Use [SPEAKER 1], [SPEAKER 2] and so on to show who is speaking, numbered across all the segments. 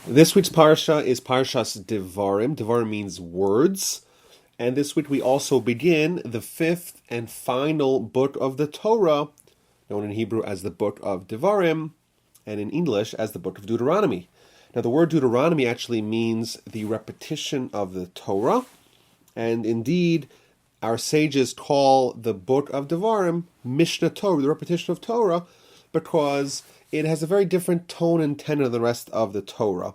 [SPEAKER 1] This week's Parsha is Parshas Devarim. Devarim means words. And this week we also begin the fifth and final book of the Torah, known in Hebrew as the Book of Devarim, and in English as the Book of Deuteronomy. Now the word Deuteronomy actually means the repetition of the Torah. And indeed, our sages call the Book of Devarim Mishnah Torah, the repetition of Torah, because it has a very different tone and tenor than the rest of the Torah.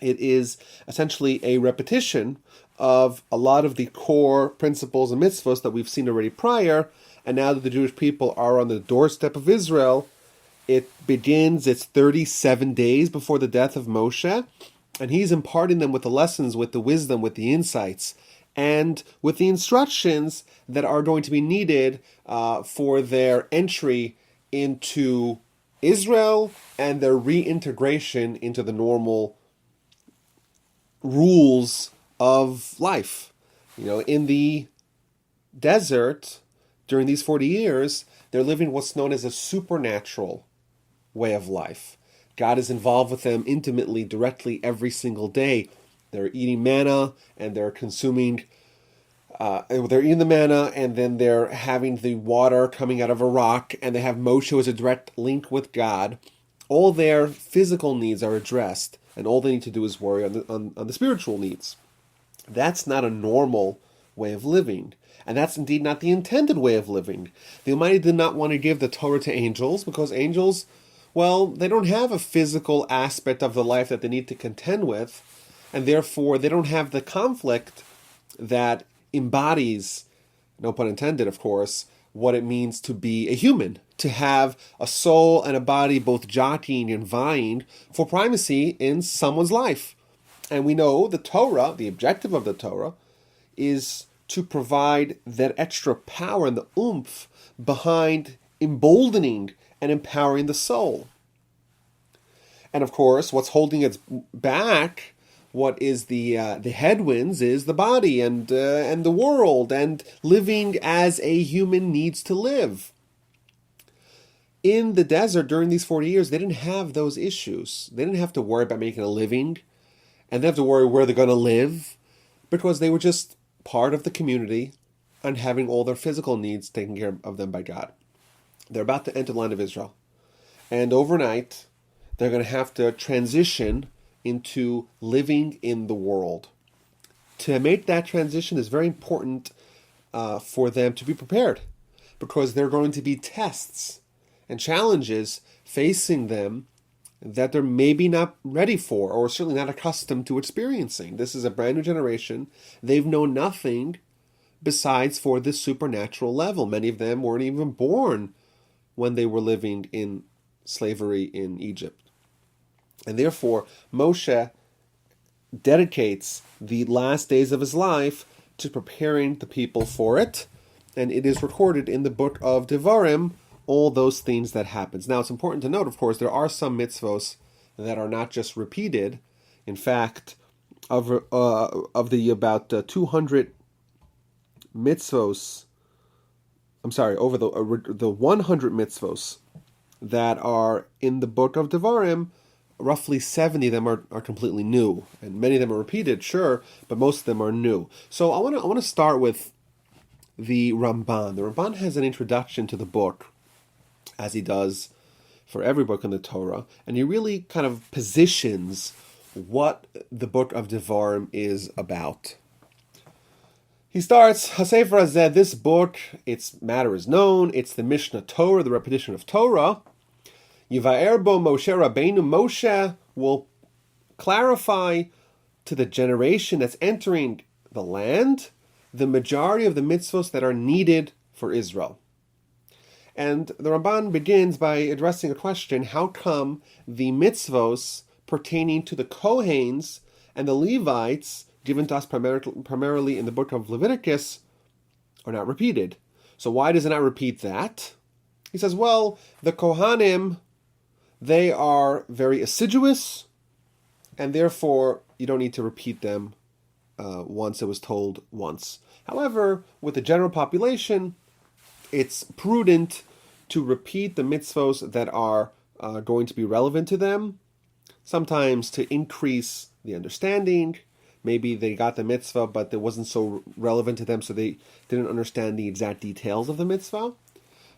[SPEAKER 1] It is essentially a repetition of a lot of the core principles and mitzvahs that we've seen already prior, and now that the Jewish people are on the doorstep of Israel, it begins its 37 days before the death of Moshe, and he's imparting them with the lessons, with the wisdom, with the insights, and with the instructions that are going to be needed for their entry into Israel and their reintegration into the normal rules of life. You know, in the desert, during these 40 years, they're living what's known as a supernatural way of life. God is involved with them intimately, directly, every single day. They're eating manna, and they're consuming they're eating the manna, and then they're having the water coming out of a rock, and they have Moshe who has a direct link with God. All their physical needs are addressed, and all they need to do is worry on the spiritual needs. That's not a normal way of living, and that's indeed not the intended way of living. The Almighty did not want to give the Torah to angels, because angels, well, they don't have a physical aspect of the life that they need to contend with, and therefore they don't have the conflict that embodies, no pun intended, of course, what it means to be a human, to have a soul and a body both jockeying and vying for primacy in someone's life. And we know the Torah, the objective of the Torah, is to provide that extra power and the oomph behind emboldening and empowering the soul. And of course, what's holding it back, what is the headwinds, is the body and the world and living as a human needs to live. In the desert during these 40 years, they didn't have those issues. They didn't have to worry about making a living, and they didn't have to worry where they're going to live, because they were just part of the community and having all their physical needs taken care of them by God. They're about to enter the land of Israel, and overnight they're going to have to transition into living in the world. To make that transition is very important for them to be prepared, because there are going to be tests and challenges facing them that they're maybe not ready for, or certainly not accustomed to experiencing. This is a brand new generation. They've known nothing besides for this supernatural level. Many of them weren't even born when they were living in slavery in Egypt. And therefore, Moshe dedicates the last days of his life to preparing the people for it. And it is recorded in the Book of Devarim, all those things that happens. Now, it's important to note, of course, there are some mitzvos that are not just repeated. In fact, of the about 200 mitzvos, over the 100 mitzvos that are in the Book of Devarim, roughly 70 of them are completely new, and many of them are repeated, sure, but most of them are new. So I want to start with the Ramban. The Ramban has an introduction to the book, as he does for every book in the Torah, and he really kind of positions what the Book of Devarim is about. He starts, HaSefer Hazeh, this book, its matter is known, it's the Mishnah Torah, the repetition of Torah. Yivaer bo Moshe Rabbeinu, Moshe will clarify to the generation that's entering the land the majority of the mitzvos that are needed for Israel. And the Ramban begins by addressing a question: how come the mitzvos pertaining to the Kohanes and the Levites, given to us primarily in the book of Leviticus, are not repeated? So why does it not repeat that? He says, well, the Kohanim, they are very assiduous, and therefore you don't need to repeat them once it was told once. However, with the general population, it's prudent to repeat the mitzvos that are going to be relevant to them, sometimes to increase the understanding. Maybe they got the mitzvah, but it wasn't so relevant to them, so they didn't understand the exact details of the mitzvah.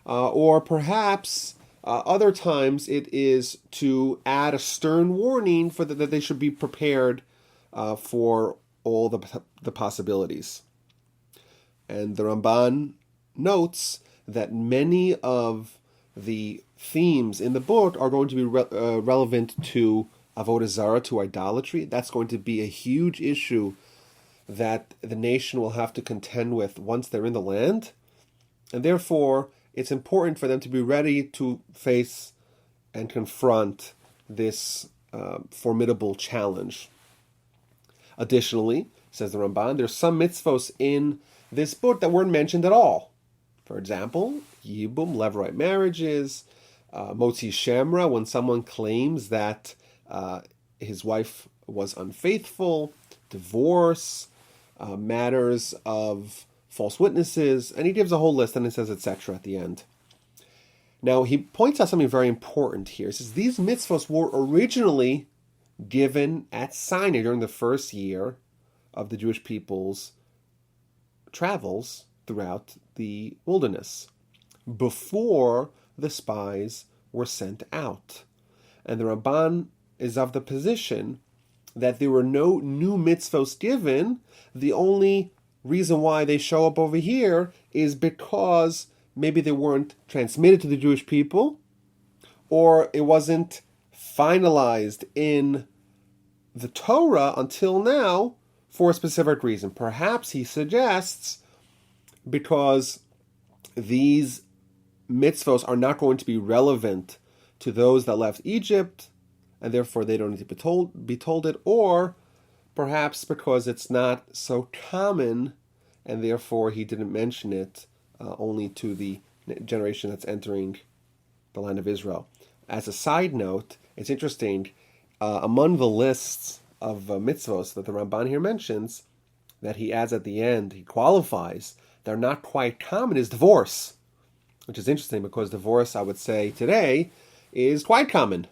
[SPEAKER 1] Or perhaps other times it is to add a stern warning for that they should be prepared for all the possibilities. And the Ramban notes that many of the themes in the book are going to be relevant to avodah zarah, to idolatry. That's going to be a huge issue that the nation will have to contend with once they're in the land. And therefore, it's important for them to be ready to face and confront this formidable challenge. Additionally, says the Ramban, there's some mitzvos in this book that weren't mentioned at all. For example, Yibum, Levirate marriages, Motzi Shemra, when someone claims that his wife was unfaithful, divorce, matters of false witnesses, and he gives a whole list and it says etc. at the end. Now, he points out something very important here. He says these mitzvos were originally given at Sinai during the first year of the Jewish people's travels throughout the wilderness, before the spies were sent out. And the Ramban is of the position that there were no new mitzvos given. The only reason why they show up over here is because maybe they weren't transmitted to the Jewish people, or it wasn't finalized in the Torah until now for a specific reason. Perhaps he suggests because these mitzvos are not going to be relevant to those that left Egypt, and therefore they don't need to be told it, or perhaps because it's not so common, and therefore he didn't mention it only to the generation that's entering the land of Israel. As a side note, it's interesting, among the lists of mitzvos that the Ramban here mentions, that he adds at the end, he qualifies, they're not quite common, is divorce. Which is interesting because divorce, I would say, today is quite common.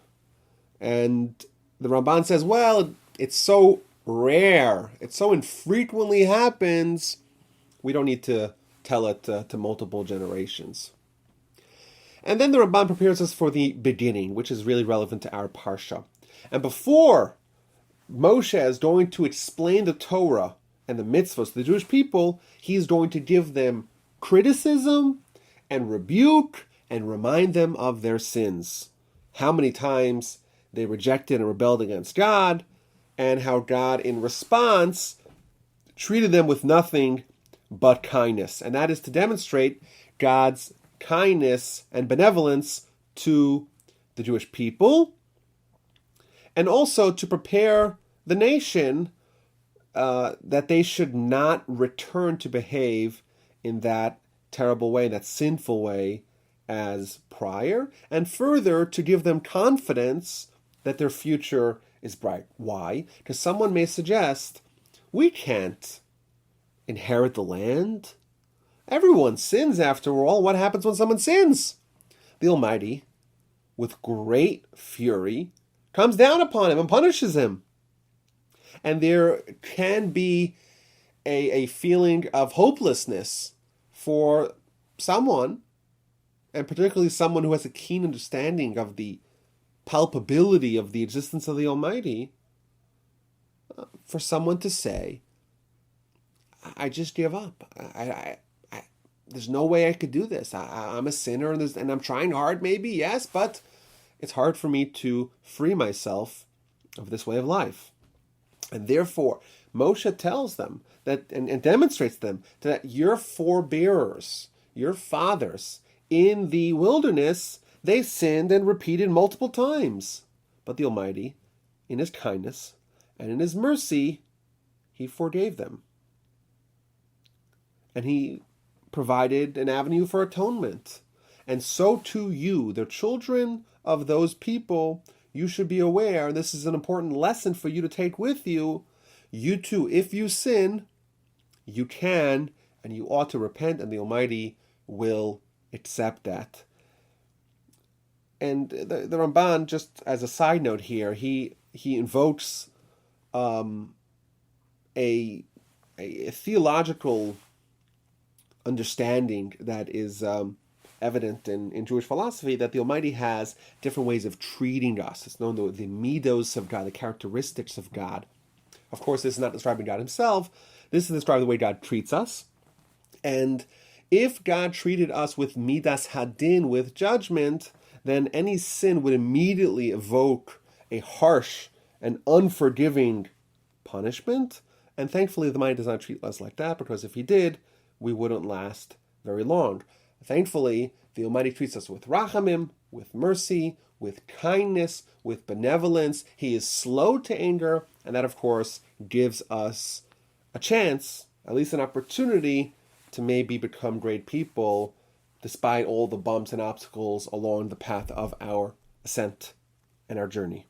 [SPEAKER 1] And the Ramban says, well, it's so rare, it so infrequently happens, we don't need to tell it to multiple generations. And then the Ramban prepares us for the beginning, which is really relevant to our Parsha. And before Moshe is going to explain the Torah and the mitzvahs to the Jewish people, he's going to give them criticism and rebuke and remind them of their sins. How many times they rejected and rebelled against God, and how God, in response, treated them with nothing but kindness. And that is to demonstrate God's kindness and benevolence to the Jewish people, and also to prepare the nation that they should not return to behave in that terrible way, that sinful way as prior, and further to give them confidence that their future is bright. Why? Because someone may suggest, we can't inherit the land. Everyone sins after all. What happens when someone sins? The Almighty, with great fury, comes down upon him and punishes him. And there can be a feeling of hopelessness for someone, and particularly someone who has a keen understanding of the palpability of the existence of the Almighty, for someone to say, I just give up. There's no way I could do this. I'm a sinner and I'm trying hard, maybe, yes, but it's hard for me to free myself of this way of life. And therefore, Moshe tells them that and demonstrates them that your forebearers, your fathers in the wilderness, they sinned and repeated multiple times. But the Almighty, in his kindness and in his mercy, he forgave them. And he provided an avenue for atonement. And so too you, the children of those people, you should be aware, and this is an important lesson for you to take with you, you too, if you sin, you can and you ought to repent, and the Almighty will accept that. And the Ramban, just as a side note here, he he invokes a theological understanding that is evident in Jewish philosophy, that the Almighty has different ways of treating us. It's known the midos of God, the characteristics of God. Of course, this is not describing God himself. This is describing the way God treats us. And if God treated us with midas hadin, with judgment, then any sin would immediately evoke a harsh and unforgiving punishment. And thankfully, the Almighty does not treat us like that, because if he did, we wouldn't last very long. Thankfully, the Almighty treats us with rachamim, with mercy, with kindness, with benevolence. He is slow to anger, and that, of course, gives us a chance, at least an opportunity, to maybe become great people, despite all the bumps and obstacles along the path of our ascent and our journey.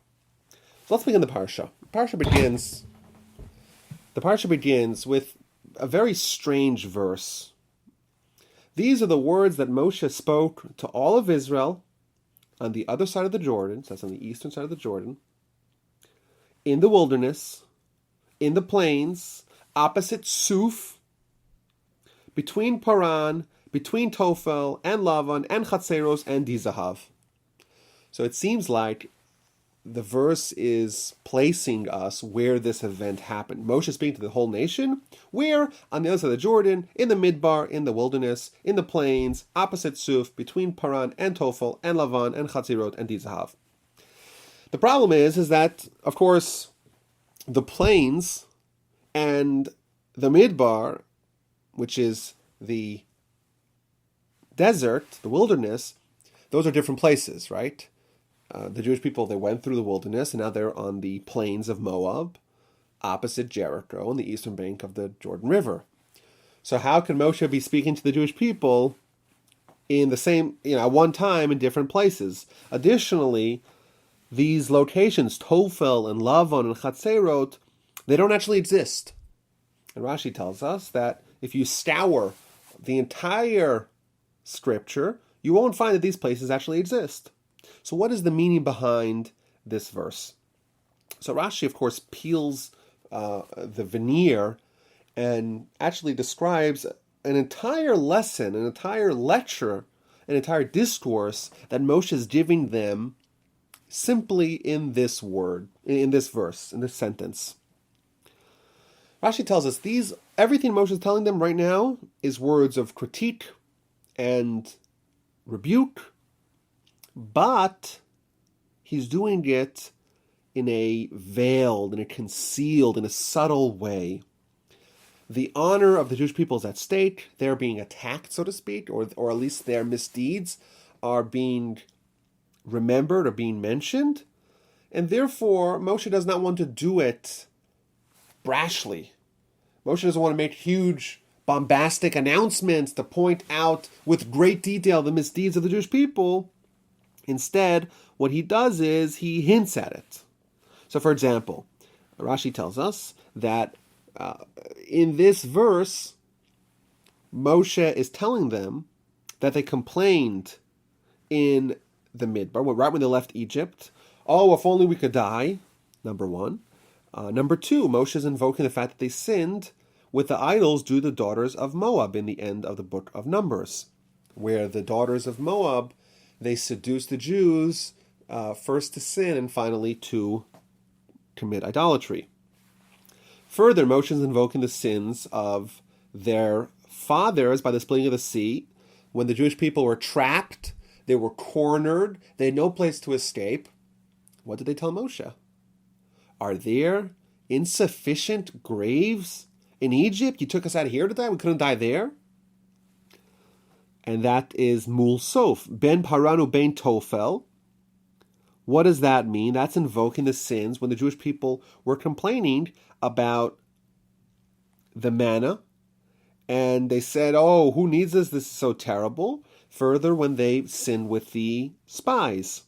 [SPEAKER 1] So let's begin the parsha. The parsha begins with a very strange verse. These are the words that Moshe spoke to all of Israel on the other side of the Jordan, so that's on the eastern side of the Jordan, in the wilderness, in the plains, opposite Suf, between Paran, between Tophel and Lavan and Chatzeros and Dizahav. So it seems like the verse is placing us where this event happened. Moshe speaking to the whole nation, where? On the other side of the Jordan, in the Midbar, in the wilderness, in the plains, opposite Suf, between Paran and Tophel and Lavan and Chatzirot and Dizahav. The problem is that, of course, the plains and the Midbar, which is the desert, the wilderness, those are different places, right? The Jewish people, they went through the wilderness, and now they're on the plains of Moab, opposite Jericho, on the eastern bank of the Jordan River. So how can Moshe be speaking to the Jewish people in the same, at one time in different places? Additionally, these locations, Tophel and Lavan and Chatzerot, they don't actually exist. And Rashi tells us that if you scour the entire scripture, you won't find that these places actually exist. So what is the meaning behind this verse? So Rashi, of course, peels the veneer and actually describes an entire lesson, an entire lecture, an entire discourse that Moshe is giving them simply in this word, in this verse, in this sentence. Rashi tells us everything Moshe is telling them right now is words of critique and rebuke, but he's doing it in a veiled, in a concealed, in a subtle way. The honor of the Jewish people is at stake. They're being attacked, so to speak, or at least their misdeeds are being remembered or being mentioned. And therefore, Moshe does not want to do it brashly. Moshe doesn't want to make huge, bombastic announcements to point out with great detail the misdeeds of the Jewish people. Instead, what he does is he hints at it. So, for example, Rashi tells us that in this verse, Moshe is telling them that they complained in the Midbar, right when they left Egypt. Oh, if only we could die, number one. Number two, Moshe is invoking the fact that they sinned with the idols due to the daughters of Moab in the end of the Book of Numbers, where the daughters of Moab, they seduced the Jews first to sin and finally to commit idolatry. Further, Moshe is invoking the sins of their fathers by the splitting of the sea. When the Jewish people were trapped, they were cornered, they had no place to escape. What did they tell Moshe? Are there insufficient graves in Egypt? You took us out of here to die? We couldn't die there? And that is Mul Sof, Ben Paranu Ben Tophel. What does that mean? That's invoking the sins when the Jewish people were complaining about the manna. And they said, oh, who needs this? This is so terrible. Further, when they sinned with the spies.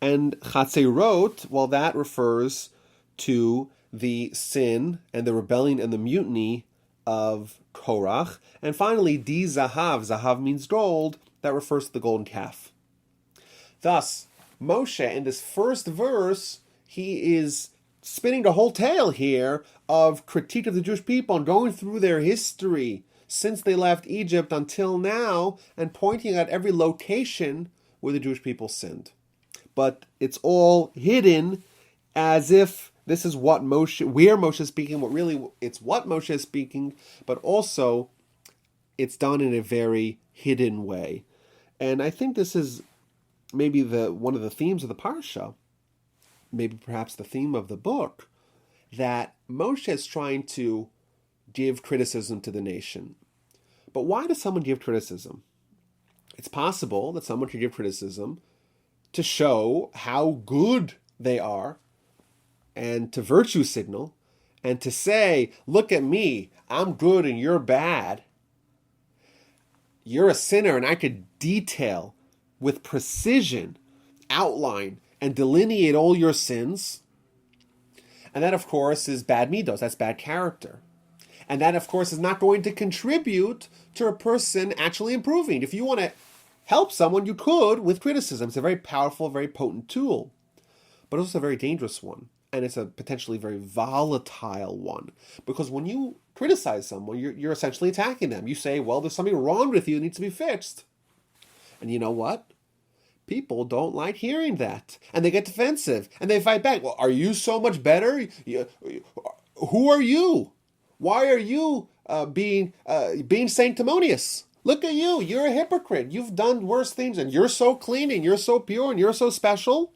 [SPEAKER 1] And Chatzerot, well, that refers to the sin and the rebellion and the mutiny of Korach. And finally, Di Zahav. Zahav means gold. That refers to the golden calf. Thus, Moshe, in this first verse, he is spinning the whole tale here of critique of the Jewish people and going through their history since they left Egypt until now and pointing at every location where the Jewish people sinned. But it's all hidden as if this is what where Moshe is speaking, what really it's what Moshe is speaking, but also it's done in a very hidden way. And I think this is maybe one of the themes of the Parsha, maybe perhaps the theme of the book, that Moshe is trying to give criticism to the nation. But why does someone give criticism? It's possible that someone could give criticism to show how good they are and to virtue signal and to say, look at me, I'm good and you're bad. You're a sinner, and I could detail with precision, outline, and delineate all your sins. And that, of course, is bad midos. That's bad character. And that, of course, is not going to contribute to a person actually improving. If you want to help someone, you could with criticism. It's a very powerful, very potent tool, but also a very dangerous one. And it's a potentially very volatile one. Because when you criticize someone, you're essentially attacking them. You say, well, there's something wrong with you, it needs to be fixed. And you know what? People don't like hearing that. And they get defensive. And they fight back. Well, are you so much better? Who are you? Why are you being sanctimonious? Look at you. You're a hypocrite. You've done worse things. And you're so clean and you're so pure and you're so special.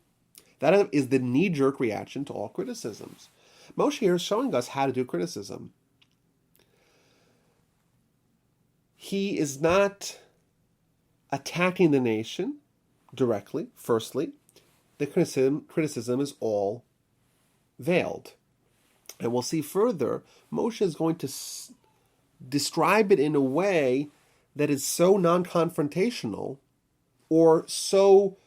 [SPEAKER 1] That is the knee-jerk reaction to all criticisms. Moshe here is showing us how to do criticism. He is not attacking the nation directly, firstly. The criticism is all veiled. And we'll see further, Moshe is going to describe it in a way that is so non-confrontational or so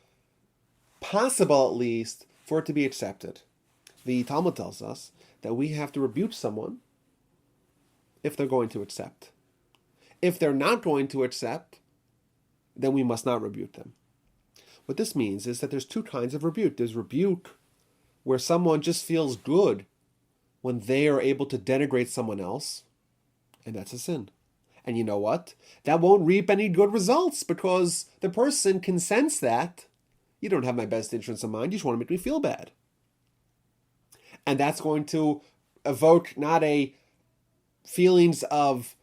[SPEAKER 1] possible, at least, for it to be accepted. The Talmud tells us that we have to rebuke someone if they're going to accept. If they're not going to accept, then we must not rebuke them. What this means is that there's two kinds of rebuke. There's rebuke where someone just feels good when they are able to denigrate someone else, and that's a sin. And you know what? That won't reap any good results because the person can sense that you don't have my best interests in mind. You just want to make me feel bad. And that's going to evoke not a feelings of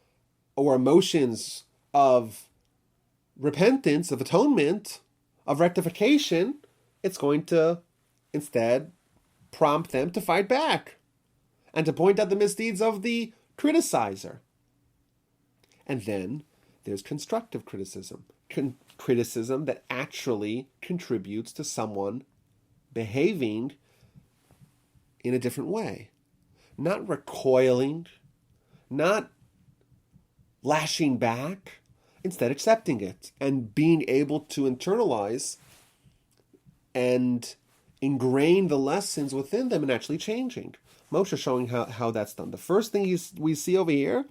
[SPEAKER 1] or emotions of repentance, of atonement, of rectification. It's going to instead prompt them to fight back and to point out the misdeeds of the criticizer. And then there's constructive criticism. Criticism that actually contributes to someone behaving in a different way. Not recoiling, not lashing back, instead accepting it and being able to internalize and ingrain the lessons within them and actually changing. Moshe is showing how that's done. The first thing we see over here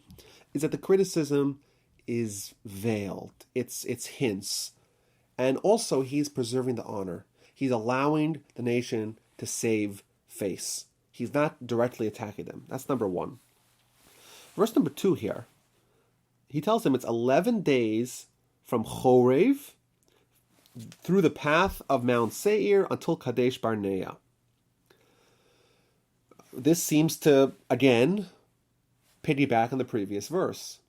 [SPEAKER 1] is that the criticism is veiled. It's hints. And also he's preserving the honor. He's allowing the nation to save face. He's not directly attacking them. That's number one. Verse number 2 here. He tells them it's 11 days from Chorev through the path of Mount Seir until Kadesh Barnea. This seems to, again, piggyback on the previous verse.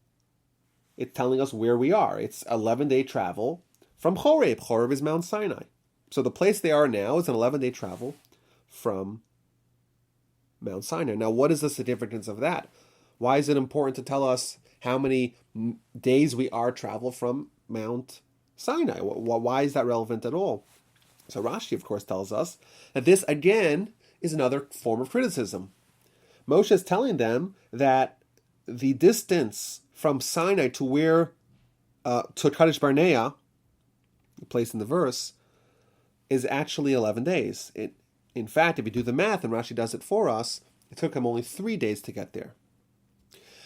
[SPEAKER 1] It's telling us where we are. It's 11-day travel from Chorev. Chorev is Mount Sinai. So the place they are now is an 11-day travel from Mount Sinai. Now, what is the significance of that? Why is it important to tell us how many days we are travel from Mount Sinai? Why is that relevant at all? So Rashi, of course, tells us that this, again, is another form of criticism. Moshe is telling them that the distance from Sinai to where, to Kadesh Barnea, the place in the verse, is actually 11 days. In fact, if you do the math, and Rashi does it for us, it took him only 3 days to get there.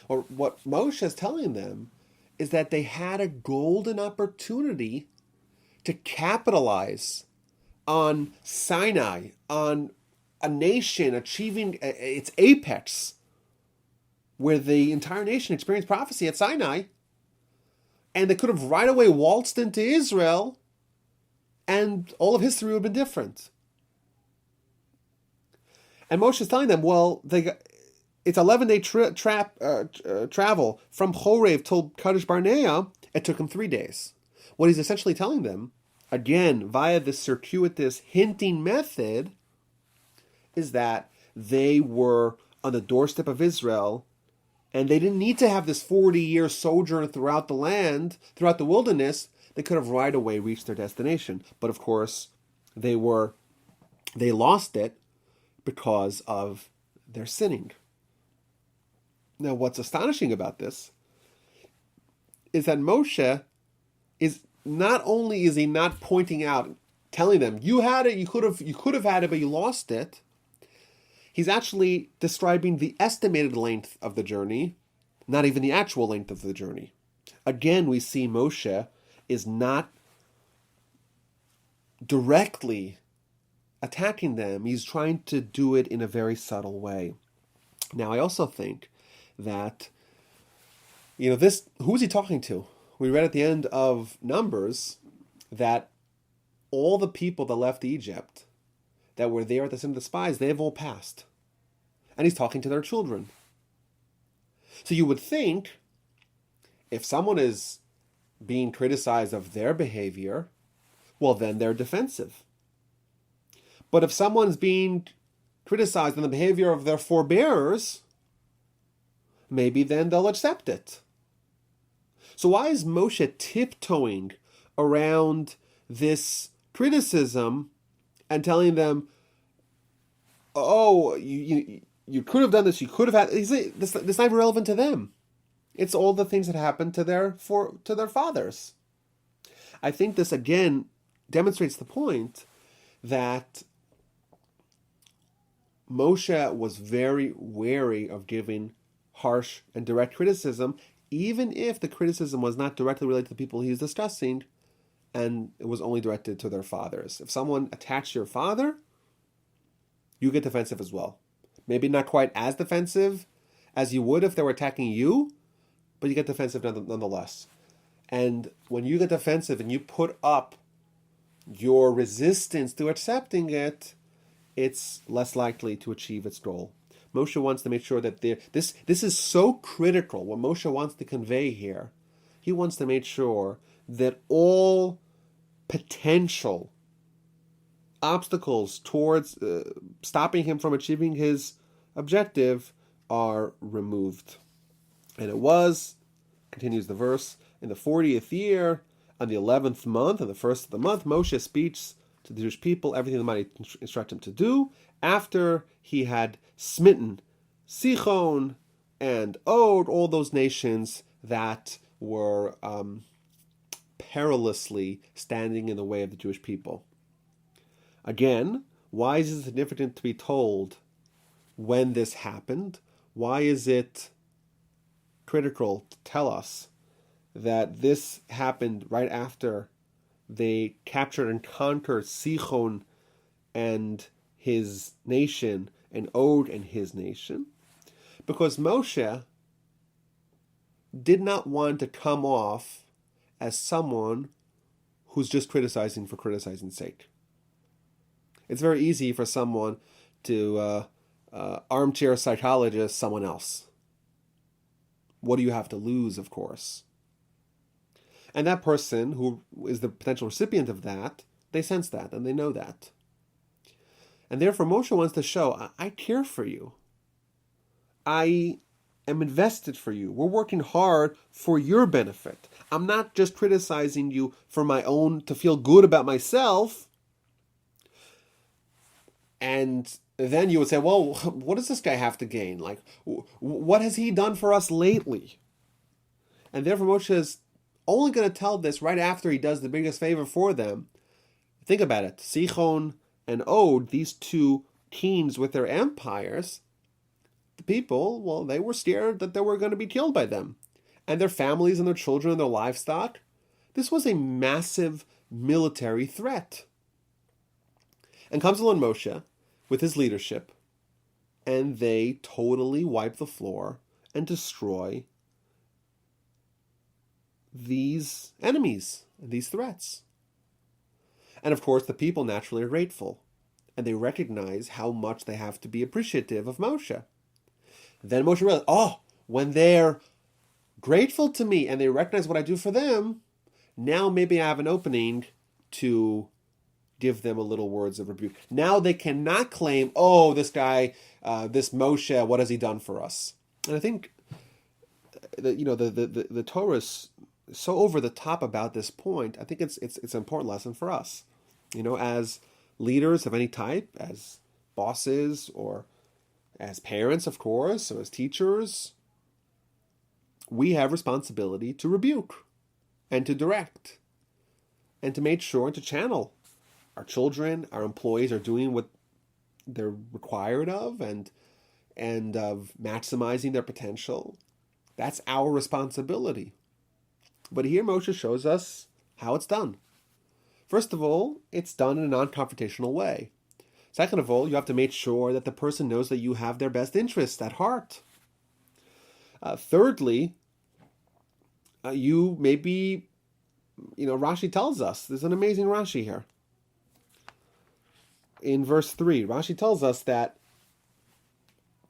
[SPEAKER 1] Or what Moshe is telling them is that they had a golden opportunity to capitalize on Sinai, on a nation achieving its apex, where the entire nation experienced prophecy at Sinai, and they could have right away waltzed into Israel, and all of history would have been different. And Moshe is telling them, well, it's 11-day travel from Chorev till Kadesh Barnea. It took them 3 days. What he's essentially telling them, again, via this circuitous hinting method, is that they were on the doorstep of Israel, and they didn't need to have this 40-year sojourn throughout the land, throughout the wilderness. They could have right away reached their destination. But of course, they lost it because of their sinning. Now, what's astonishing about this is that Moshe is not only is he not pointing out, telling them, you had it, you could have had it, but you lost it. He's actually describing the estimated length of the journey, not even the actual length of the journey. Again, we see Moshe is not directly attacking them. He's trying to do it in a very subtle way. Now, I also think that, who is he talking to? We read at the end of Numbers that all the people that left Egypt, that were there at the sin of the spies, they've all passed. And he's talking to their children. So you would think, if someone is being criticized of their behavior, well, then they're defensive. But if someone's being criticized on the behavior of their forebears, maybe then they'll accept it. So why is Moshe tiptoeing around this criticism and telling them, oh, you could have done this, you could have had... This is not relevant to them. It's all the things that happened to their fathers. I think this, again, demonstrates the point that Moshe was very wary of giving harsh and direct criticism, even if the criticism was not directly related to the people he was discussing, and it was only directed to their fathers. If someone attacks your father, you get defensive as well. Maybe not quite as defensive as you would if they were attacking you, but you get defensive nonetheless. And when you get defensive and you put up your resistance to accepting it, it's less likely to achieve its goal. Moshe wants to make sure that this is so critical. What Moshe wants to convey here, he wants to make sure that all potential obstacles towards stopping him from achieving his objective are removed. And it was, continues the verse, in the 40th year, on the 11th month, on the first of the month, Moshe speaks to the Jewish people everything the mighty instruct him to do, after he had smitten Sichon and Og, all those nations that were perilously standing in the way of the Jewish people. Again, why is it significant to be told when this happened? Why is it critical to tell us that this happened right after they captured and conquered Sichon and his nation, and Og and his nation? Because Moshe did not want to come off as someone who's just criticizing for criticizing's sake. It's very easy for someone to armchair psychologist someone else. What do you have to lose, of course? And that person who is the potential recipient of that, they sense that and they know that. And therefore Moshe wants to show, I care for you. I am invested for you. We're working hard for your benefit. I'm not just criticizing you for my own, to feel good about myself. And then you would say, well, what does this guy have to gain? Like, what has he done for us lately? And therefore Moshe is only going to tell this right after he does the biggest favor for them. Think about it. Sichon and Og, these two kings with their empires, the people, well, they were scared that they were going to be killed by them. And their families and their children and their livestock. This was a massive military threat. And comes along Moshe, with his leadership, and they totally wipe the floor and destroy these enemies, these threats. And of course, the people naturally are grateful, and they recognize how much they have to be appreciative of Moshe. Then Moshe realized, when they're grateful to me and they recognize what I do for them, now maybe I have an opening to give them a little words of rebuke. Now they cannot claim, this guy, this Moshe, what has he done for us? And I think that the Torah is so over the top about this point. I think it's an important lesson for us. As leaders of any type, as bosses, or as parents, of course, or as teachers, we have responsibility to rebuke and to direct and to make sure and to channel our children, our employees are doing what they're required of and of maximizing their potential. That's our responsibility. But here Moshe shows us how it's done. First of all, it's done in a non-confrontational way. Second of all, you have to make sure that the person knows that you have their best interest at heart. Thirdly, Rashi tells us, there's an amazing Rashi here. In verse 3, Rashi tells us that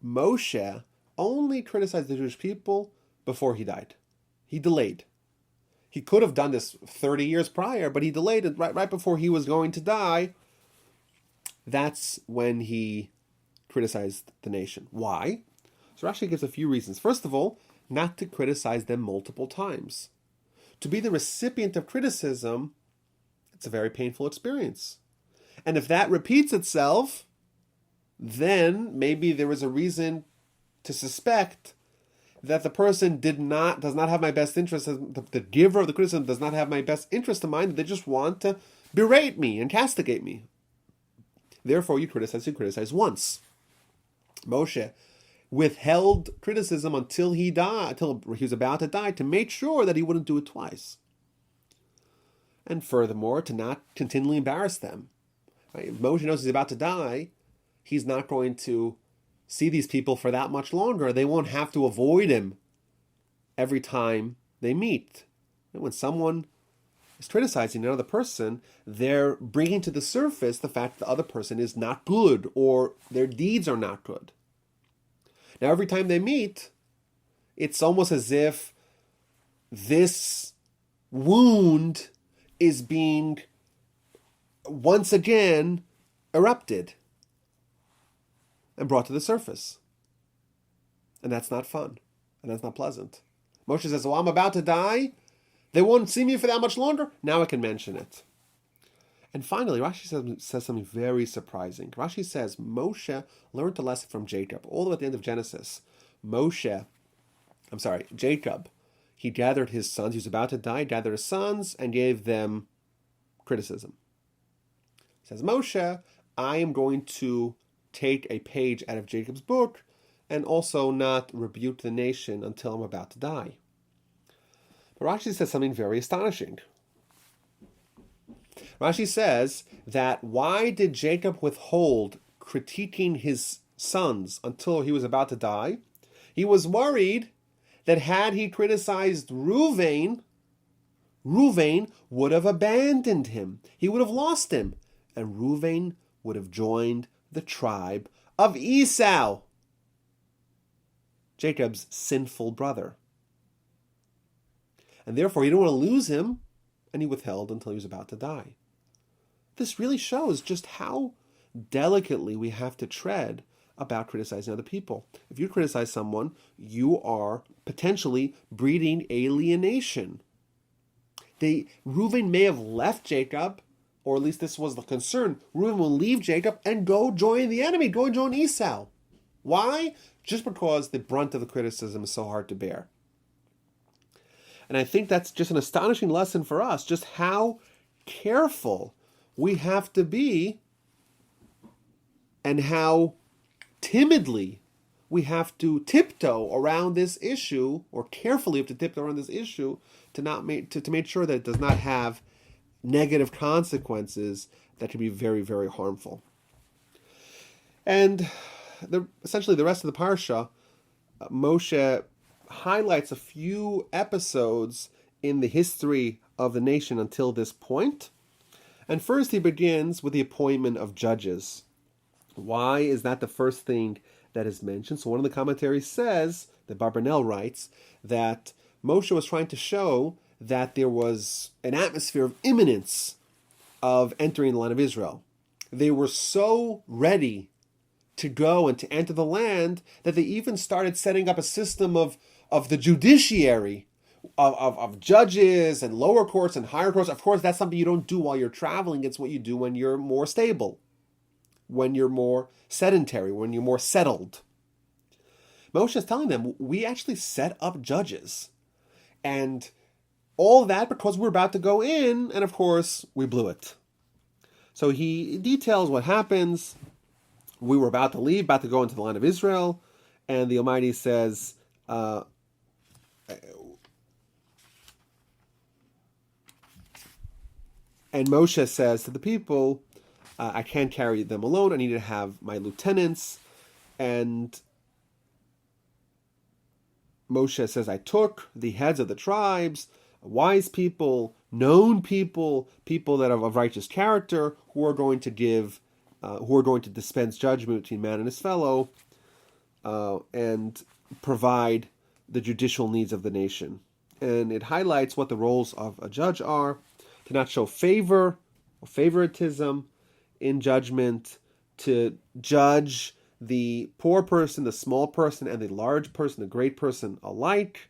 [SPEAKER 1] Moshe only criticized the Jewish people before he died. He delayed. He could have done this 30 years prior, but he delayed it right before he was going to die. That's when he criticized the nation. Why? So Rashi gives a few reasons. First of all, not to criticize them multiple times. To be the recipient of criticism, it's a very painful experience. And if that repeats itself, then maybe there is a reason to suspect that the person does not have my best interest, the giver of the criticism does not have my best interest in mind, they just want to berate me and castigate me. Therefore, you criticize once. Moshe withheld criticism until he was about to die, to make sure that he wouldn't do it twice. And furthermore, to not continually embarrass them. Right? If Moshe knows he's about to die, he's not going to see these people for that much longer. They won't have to avoid him every time they meet. And when someone is criticizing another person, they're bringing to the surface the fact that the other person is not good or their deeds are not good. Now, every time they meet, it's almost as if this wound is being once again erupted and brought to the surface. And that's not fun. And that's not pleasant. Moshe says, I'm about to die. They won't see me for that much longer. Now I can mention it. And finally, Rashi says something very surprising. Rashi says, Moshe learned a lesson from Jacob. All the way at the end of Genesis, Jacob, he gathered his sons. He was about to die, gathered his sons, and gave them criticism. He says, Moshe, I am going to take a page out of Jacob's book and also not rebuke the nation until I'm about to die. But Rashi says something very astonishing. Rashi says that why did Jacob withhold critiquing his sons until he was about to die? He was worried that had he criticized Reuven would have abandoned him. He would have lost him. And Reuven would have joined the tribe of Esau, Jacob's sinful brother. And therefore, he didn't want to lose him, and he withheld until he was about to die. This really shows just how delicately we have to tread about criticizing other people. If you criticize someone, you are potentially breeding alienation. Reuven may have left Jacob, or at least this was the concern. Reuven will leave Jacob and go join the enemy, go join Esau. Why? Just because the brunt of the criticism is so hard to bear. And I think that's just an astonishing lesson for us, just how careful we have to be and how timidly we have to tiptoe around this issue, or carefully have to tiptoe around this issue to make sure that it does not have negative consequences that can be very, very harmful. And essentially the rest of the Parsha, Moshe highlights a few episodes in the history of the nation until this point. And first he begins with the appointment of judges. Why is that the first thing that is mentioned? So one of the commentaries says, that Barbanel writes, that Moshe was trying to show that there was an atmosphere of imminence of entering the land of Israel. They were so ready to go and to enter the land that they even started setting up a system of the judiciary, of judges and lower courts and higher courts. Of course, that's something you don't do while you're traveling. It's what you do when you're more stable, when you're more sedentary, when you're more settled. Moshe is telling them, we actually set up judges. And all that because we're about to go in, and of course, we blew it. So he details what happens. We were about to leave, about to go into the land of Israel, and the Almighty says, and Moshe says to the people, I can't carry them alone. I need to have my lieutenants. And Moshe says, I took the heads of the tribes, wise people, known people, people that are of righteous character, who are going to dispense judgment between man and his fellow, and provide the judicial needs of the nation. And it highlights what the roles of a judge are: to not show favor or favoritism in judgment, to judge the poor person, the small person, and the large person, the great person alike,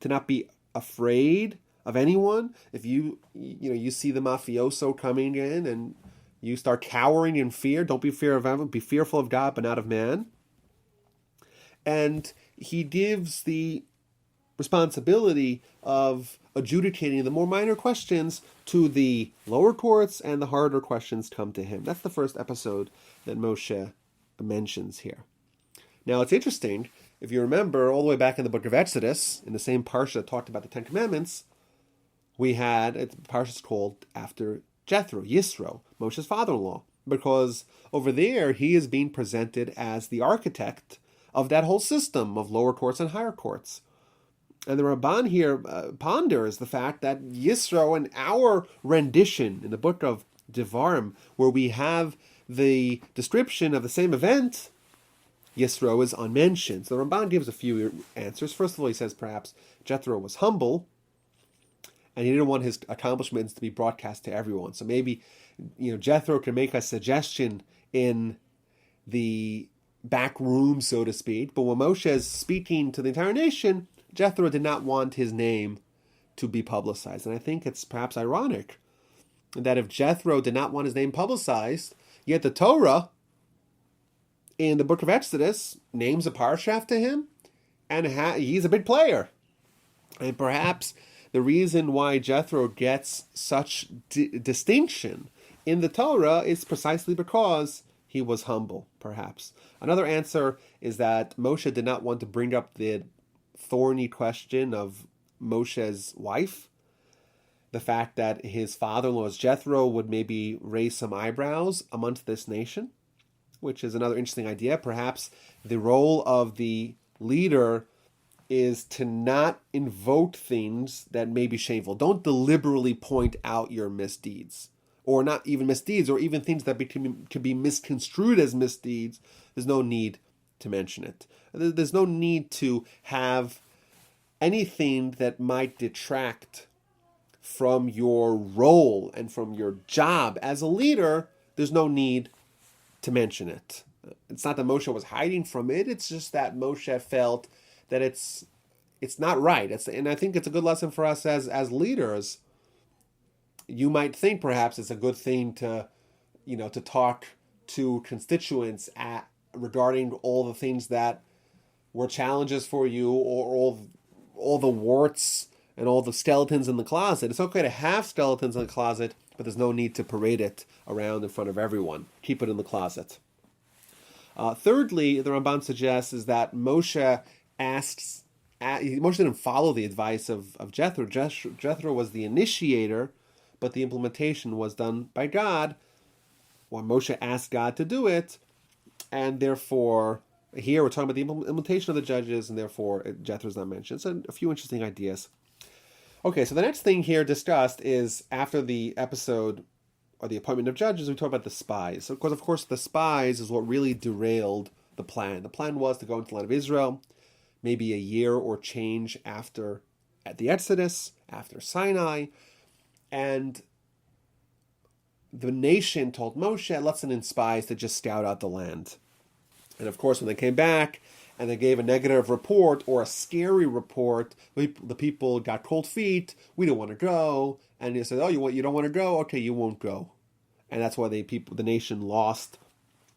[SPEAKER 1] to not be afraid of anyone. If you see the mafioso coming in and you start cowering in fear, don't be fear of anyone, be fearful of God, but not of man. And he gives the responsibility of adjudicating the more minor questions to the lower courts, and the harder questions come to him. That's the first episode that Moshe mentions here. Now, it's interesting, if you remember, all the way back in the Book of Exodus, in the same parsha that talked about the Ten Commandments, we had a parsha called after Jethro, Yisro, Moshe's father-in-law, because over there he is being presented as the architect of that whole system of lower courts and higher courts. And the Ramban here ponders the fact that Yisro, in our rendition in the Book of Devarim, where we have the description of the same event, Yisro is unmentioned. So the Ramban gives a few answers. First of all, he says perhaps Jethro was humble, and he didn't want his accomplishments to be broadcast to everyone. So maybe, Jethro can make a suggestion in the back room, so to speak. But when Moshe is speaking to the entire nation, Jethro did not want his name to be publicized. And I think it's perhaps ironic that if Jethro did not want his name publicized, yet the Torah in the Book of Exodus names a parsha after him, and he's a big player. And perhaps the reason why Jethro gets such distinction in the Torah is precisely because he was humble, perhaps. Another answer is that Moshe did not want to bring up the thorny question of Moshe's wife. The fact that his father-in-law's Jethro would maybe raise some eyebrows amongst this nation, which is another interesting idea. Perhaps the role of the leader is to not invoke things that may be shameful. Don't deliberately point out your misdeeds, or not even misdeeds, or even things that can be misconstrued as misdeeds. There's no need to mention it. There's no need to have anything that might detract from your role and from your job as a leader. There's no need to mention it. It's not that Moshe was hiding from it. It's just that Moshe felt that it's not right. And I think it's a good lesson for us as leaders. You might think perhaps it's a good thing to talk to constituents regarding all the things that were challenges for you, or all the warts and all the skeletons in the closet. It's okay to have skeletons in the closet, but there's no need to parade it around in front of everyone. Keep it in the closet. Thirdly, the Ramban suggests is that Moshe didn't follow the advice of Jethro. Jethro was the initiator, but the implementation was done by God. When Moshe asked God to do it, And therefore, here we're talking about the implementation of the judges, and therefore Jethro's not mentioned. So a few interesting ideas. Okay, so the next thing here discussed is after the episode or the appointment of judges, we talk about the spies. So, of course, the spies is what really derailed the plan. The plan was to go into the land of Israel, maybe a year or change after at the Exodus, after Sinai, and the nation told Moshe, let's send in spies to just scout out the land. And of course, when they came back and they gave a negative report or a scary report, the people got cold feet. We don't want to go. And they said, oh, you don't want to go? Okay, you won't go. And that's why the nation lost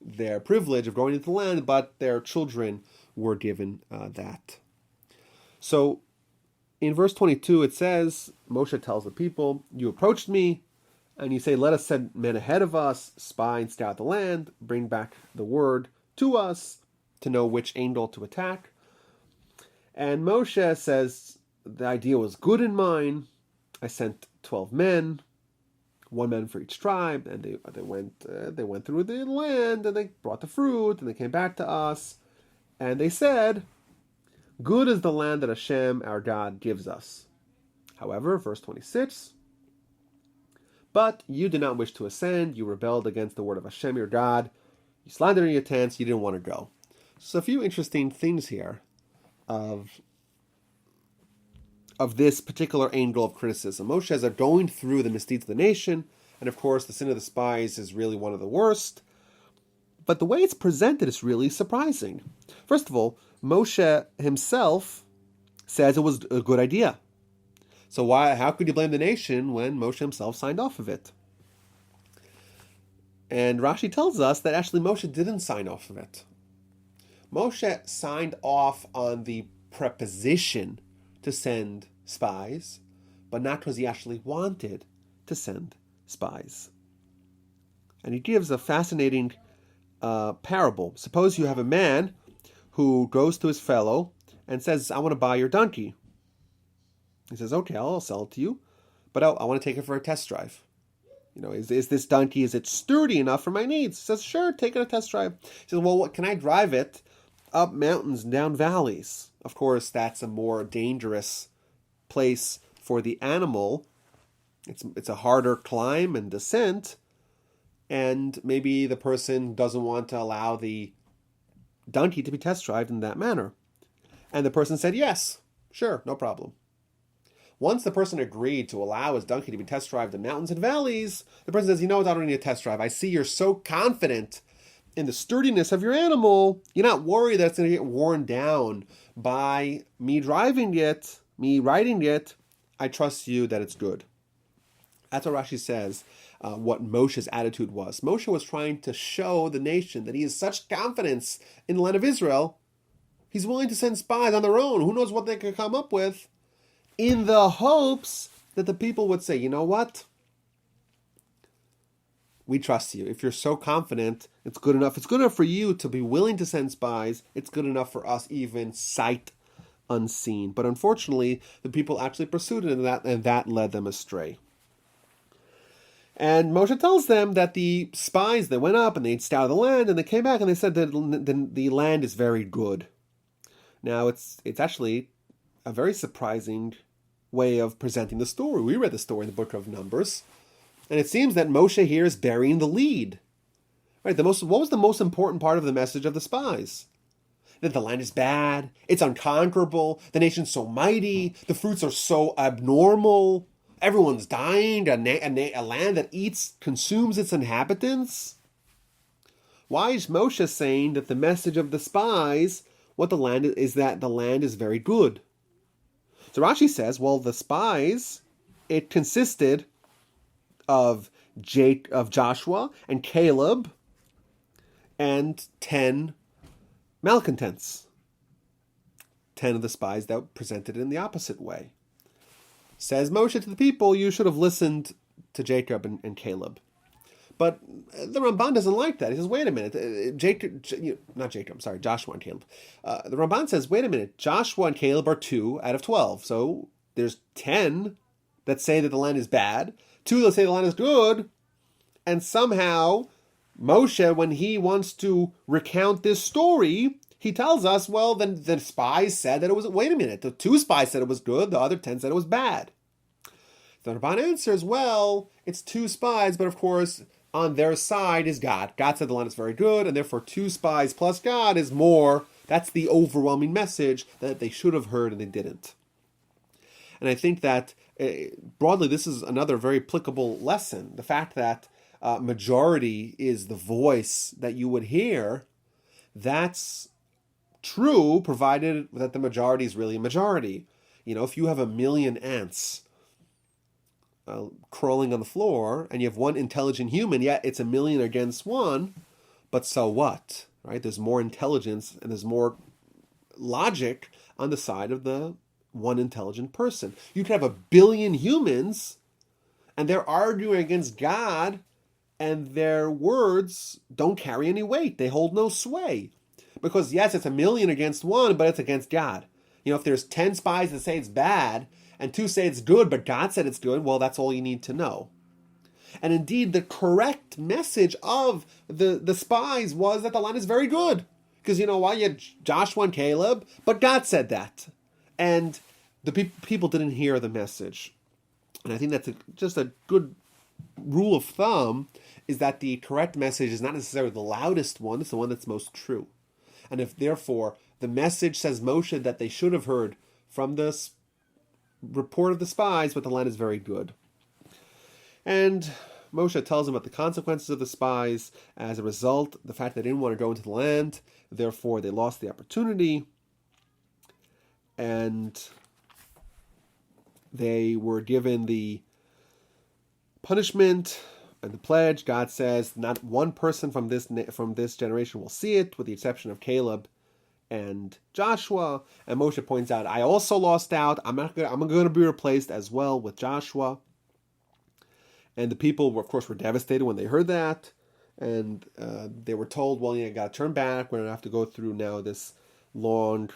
[SPEAKER 1] their privilege of going into the land, but their children were given that. So in verse 22, it says, Moshe tells the people, you approached me, and you say, let us send men ahead of us, spy and scout the land, bring back the word to us to know which angel to attack. And Moshe says, the idea was good in mine. I sent 12 men, one man for each tribe, and they went through the land, and they brought the fruit, and they came back to us, and they said, good is the land that Hashem, our God, gives us. However, verse 26, but you did not wish to ascend, you rebelled against the word of Hashem, your God, you slandered in your tents, you didn't want to go. So a few interesting things here of this particular angle of criticism. Moshe is going through the misdeeds of the nation, and of course the sin of the spies is really one of the worst. But the way it's presented is really surprising. First of all, Moshe himself says it was a good idea. So how could you blame the nation when Moshe himself signed off of it? And Rashi tells us that actually Moshe didn't sign off of it. Moshe signed off on the preposition to send spies, but not because he actually wanted to send spies. And he gives a fascinating parable. Suppose you have a man who goes to his fellow and says, I want to buy your donkey. He says, okay, I'll sell it to you, but I want to take it for a test drive. Is this donkey, is it sturdy enough for my needs? He says, sure, take it a test drive. He says, well, can I drive it up mountains and down valleys? Of course, that's a more dangerous place for the animal. It's a harder climb and descent, and maybe the person doesn't want to allow the donkey to be test drived in that manner. And the person said, yes, sure, no problem. Once the person agreed to allow his donkey to be test drived in mountains and valleys, the person says, I don't need a test drive. I see you're so confident in the sturdiness of your animal, you're not worried that it's going to get worn down by me driving it, me riding it. I trust you that it's good. That's what Rashi says what Moshe's attitude was. Moshe was trying to show the nation that he has such confidence in the land of Israel, he's willing to send spies on their own. Who knows what they could come up with, in the hopes that the people would say, you know what? We trust you. If you're so confident, it's good enough. It's good enough for you to be willing to send spies. It's good enough for us, even sight unseen. But unfortunately, the people actually pursued it, and that led them astray. And Moshe tells them that the spies, they went up and they scouted the land, and they came back and they said that the land is very good. Now, it's actually a very surprising way of presenting the story. We read the story in the Book of Numbers, and it seems that Moshe here is burying the lead. Right? What was the most important part of the message of the spies? That the land is bad, it's unconquerable, the nation's so mighty, the fruits are so abnormal, everyone's dying, a land that consumes its inhabitants. Why is Moshe saying that the message of the spies, what the land is that the land is very good? So Rashi says, well, the spies, it consisted of Joshua and Caleb and 10 malcontents. 10 of the spies that presented it in the opposite way. Says Moshe to the people, you should have listened to Jacob and Caleb. But the Ramban doesn't like that. He says, wait a minute, Joshua and Caleb. The Ramban says, wait a minute, Joshua and Caleb are 2 out of 12. So there's 10 that say that the land is bad, 2 that say the land is good, and somehow Moshe, when he wants to recount this story, he tells us, well, then the spies said that it was, wait a minute, the 2 spies said it was good, the other 10 said it was bad. The Ramban answers, well, it's 2 spies, but of course, on their side is God. God said the land is very good, and therefore 2 spies plus God is more. That's the overwhelming message that they should have heard and they didn't. And I think that, broadly, this is another very applicable lesson. The fact that majority is the voice that you would hear, that's true, provided that the majority is really a majority. If you have 1 million ants crawling on the floor, and you have 1 intelligent human, yet it's 1 million against 1, but so what, right? There's more intelligence and there's more logic on the side of the 1 intelligent person. You could have 1 billion humans, and they're arguing against God, and their words don't carry any weight. They hold no sway. Because yes, it's 1 million against 1, but it's against God. If there's 10 spies that say it's bad, and 2 say it's good, but God said it's good, well, that's all you need to know. And indeed, the correct message of the spies was that the land is very good. Because you know why? You had Joshua and Caleb, but God said that. And the people didn't hear the message. And I think that's just a good rule of thumb, is that the correct message is not necessarily the loudest one, it's the one that's most true. And if therefore the message says Moshe that they should have heard from this report of the spies, but the land is very good. And Moshe tells them about the consequences of the spies. As a result, the fact that they didn't want to go into the land, therefore they lost the opportunity, and they were given the punishment and the pledge. God says not 1 person from this generation will see it, with the exception of Caleb and Joshua. And Moshe points out, I also lost out. I'm going to be replaced as well with Joshua. And the people were, of course, devastated when they heard that, and they were told, well, you got to turn back. We're going to have to go through now this long,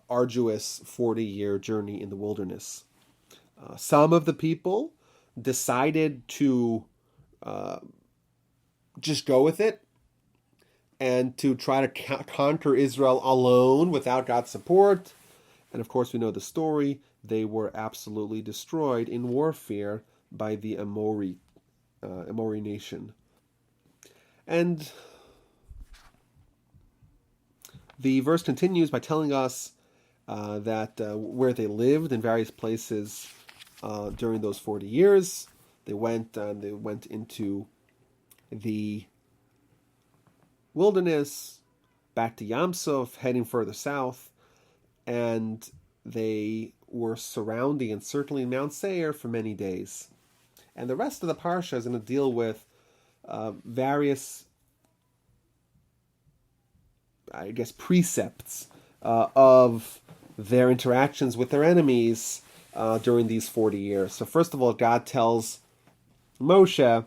[SPEAKER 1] arduous 40-year journey in the wilderness. Some of the people decided to just go with it and to try to conquer Israel alone without God's support. And of course, we know the story. They were absolutely destroyed in warfare by the Amori nation. And the verse continues by telling us that where they lived in various places during those 40 years, they went into the wilderness, back to Yam Suf, heading further south, and they were surrounding and circling Mount Seir for many days. And the rest of the parsha is going to deal with various, precepts of their interactions with their enemies during these 40 years. So first of all, God tells Moshe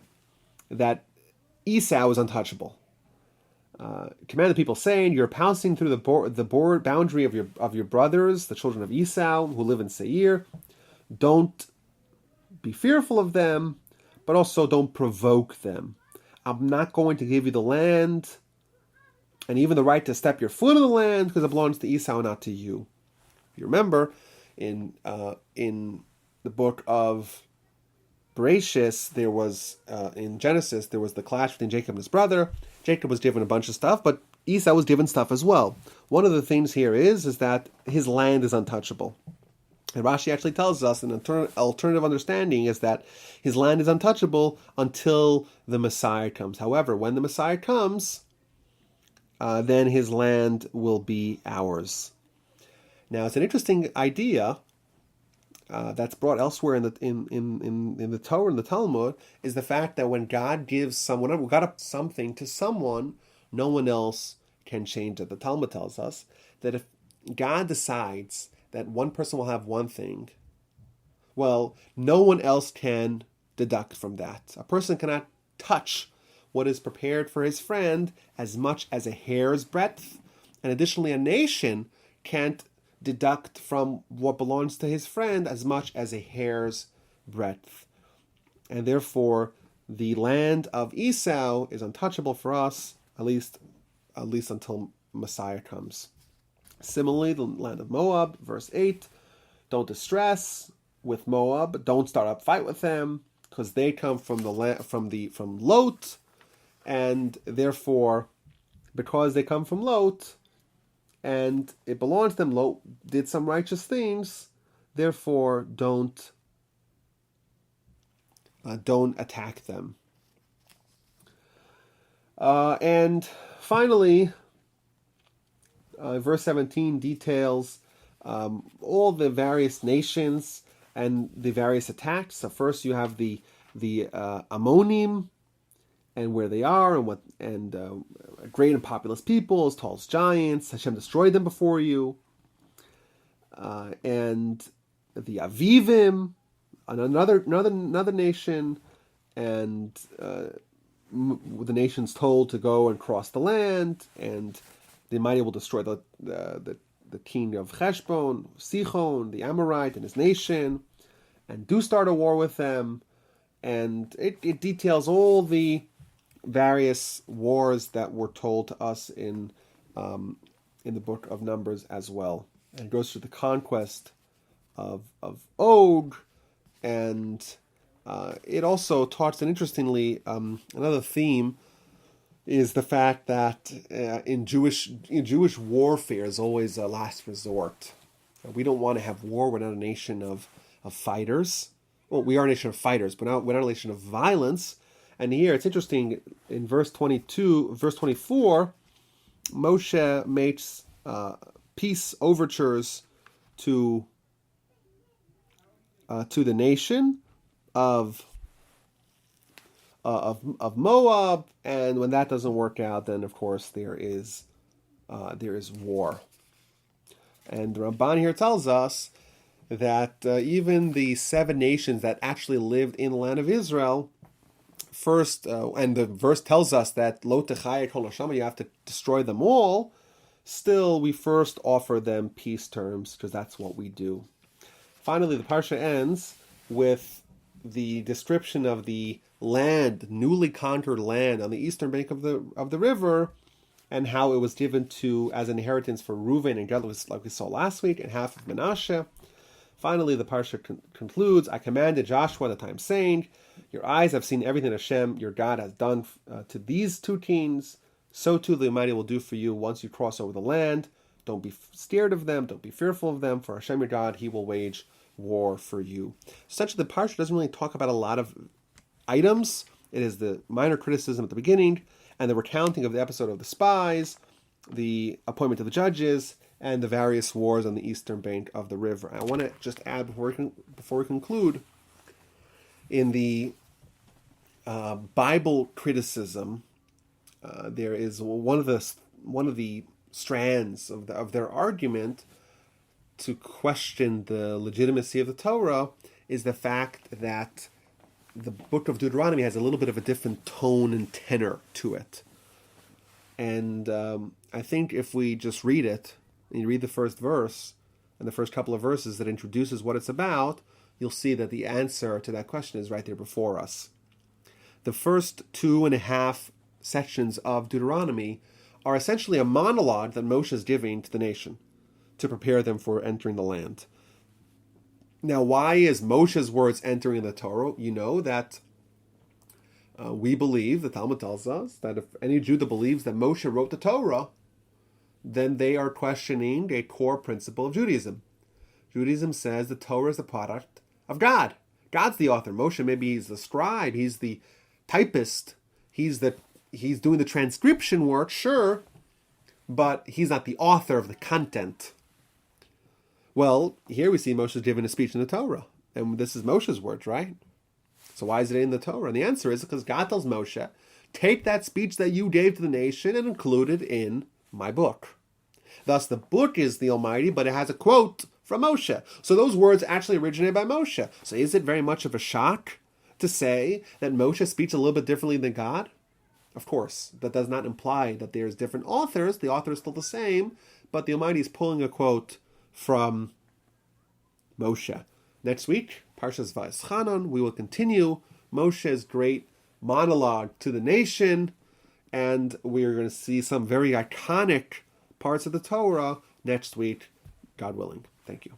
[SPEAKER 1] that Esau is untouchable. Command the people, saying, "You're passing through the boundary of your brothers, the children of Esau, who live in Seir. Don't be fearful of them, but also don't provoke them. I'm not going to give you the land, and even the right to step your foot in the land, because it belongs to Esau, not to you." You remember in the book of Bereshis, there was in Genesis there was the clash between Jacob and his brother. Jacob was given a bunch of stuff, but Esau was given stuff as well. One of the things here is that his land is untouchable. And Rashi actually tells us an alternative understanding is that his land is untouchable until the Messiah comes. However, when the Messiah comes, then his land will be ours. Now, it's an interesting idea that's brought elsewhere in the Torah and the Talmud, is the fact that when God gives something to someone, no one else can change it. The Talmud tells us that if God decides that one person will have one thing, well, no one else can deduct from that. A person cannot touch what is prepared for his friend as much as a hair's breadth, and additionally, a nation can't deduct from what belongs to his friend as much as a hair's breadth. And therefore, the land of Esau is untouchable for us, at least until Messiah comes. Similarly, the land of Moab, verse 8, don't distress with Moab, don't start up fight with them, because they come from from Lot, and therefore, because they come from Lot, and it belongs to them, Lot did some righteous things, therefore don't attack them. And finally, verse 17 details all the various nations and the various attacks. So first you have the Ammonim and where they are and great and populous people, as tall as giants. Hashem destroyed them before you. And the Avivim, another nation, and the nation's told to go and cross the land, and the mighty will destroy the king of Heshbon, Sichon, the Amorite, and his nation, and do start a war with them. And it details all the various wars that were told to us in the book of Numbers as well. And it goes through the conquest of Og, and it also talks, and interestingly, another theme is the fact that in Jewish warfare is always a last resort. We don't want to have war. We're not a nation of fighters. Well, we are a nation of fighters, but we're not a nation of violence. And here it's interesting, in verse 24, Moshe makes peace overtures to the nation of Moab, and when that doesn't work out, then of course there is war. And the Ramban here tells us that even the 7 nations that actually lived in the land of Israel, first, and the verse tells us that Lo techaya kol hashama, you have to destroy them all. Still, we first offer them peace terms, because that's what we do. Finally, the parsha ends with the description of the land, newly conquered land on the eastern bank of the river, and how it was given as an inheritance for Reuven and Gad, like we saw last week, and half of Menashe. Finally, the parsha concludes, I commanded Joshua at the time, saying, your eyes have seen everything Hashem, your God, has done to these 2 kings. So too the Almighty will do for you once you cross over the land. Don't be scared of them. Don't be fearful of them. For Hashem, your God, He will wage war for you. Essentially, the parsha doesn't really talk about a lot of items. It is the minor criticism at the beginning, and the recounting of the episode of the spies, the appointment of the judges, and the various wars on the eastern bank of the river. I want to just add before we conclude, in the Bible criticism, there is one of the strands of their argument to question the legitimacy of the Torah is the fact that the Book of Deuteronomy has a little bit of a different tone and tenor to it. And I think if we just read it, and you read the first verse and the first couple of verses that introduces what it's about, you'll see that the answer to that question is right there before us. The first 2.5 sections of Deuteronomy are essentially a monologue that Moshe is giving to the nation to prepare them for entering the land. Now, why is Moshe's words entering the Torah? You know that we believe, the Talmud tells us, that if any Jew that believes that Moshe wrote the Torah, then they are questioning a core principle of Judaism. Judaism says the Torah is the product of God. God's the author. Moshe, maybe he's the scribe, he's the typist, he's doing the transcription work, sure, but he's not the author of the content. Well, here we see Moshe giving a speech in the Torah, and this is Moshe's words, right? So why is it in the Torah? And the answer is because God tells Moshe, take that speech that you gave to the nation and include it in my book. Thus, the book is the Almighty, but it has a quote from Moshe. So those words actually originated by Moshe. So is it very much of a shock to say that Moshe speaks a little bit differently than God? Of course, that does not imply that there's different authors. The author is still the same, but the Almighty is pulling a quote from Moshe. Next week, Parshas Va'eschanan, we will continue Moshe's great monologue to the nation, and we're going to see some very iconic parts of the Torah next week, God willing. Thank you.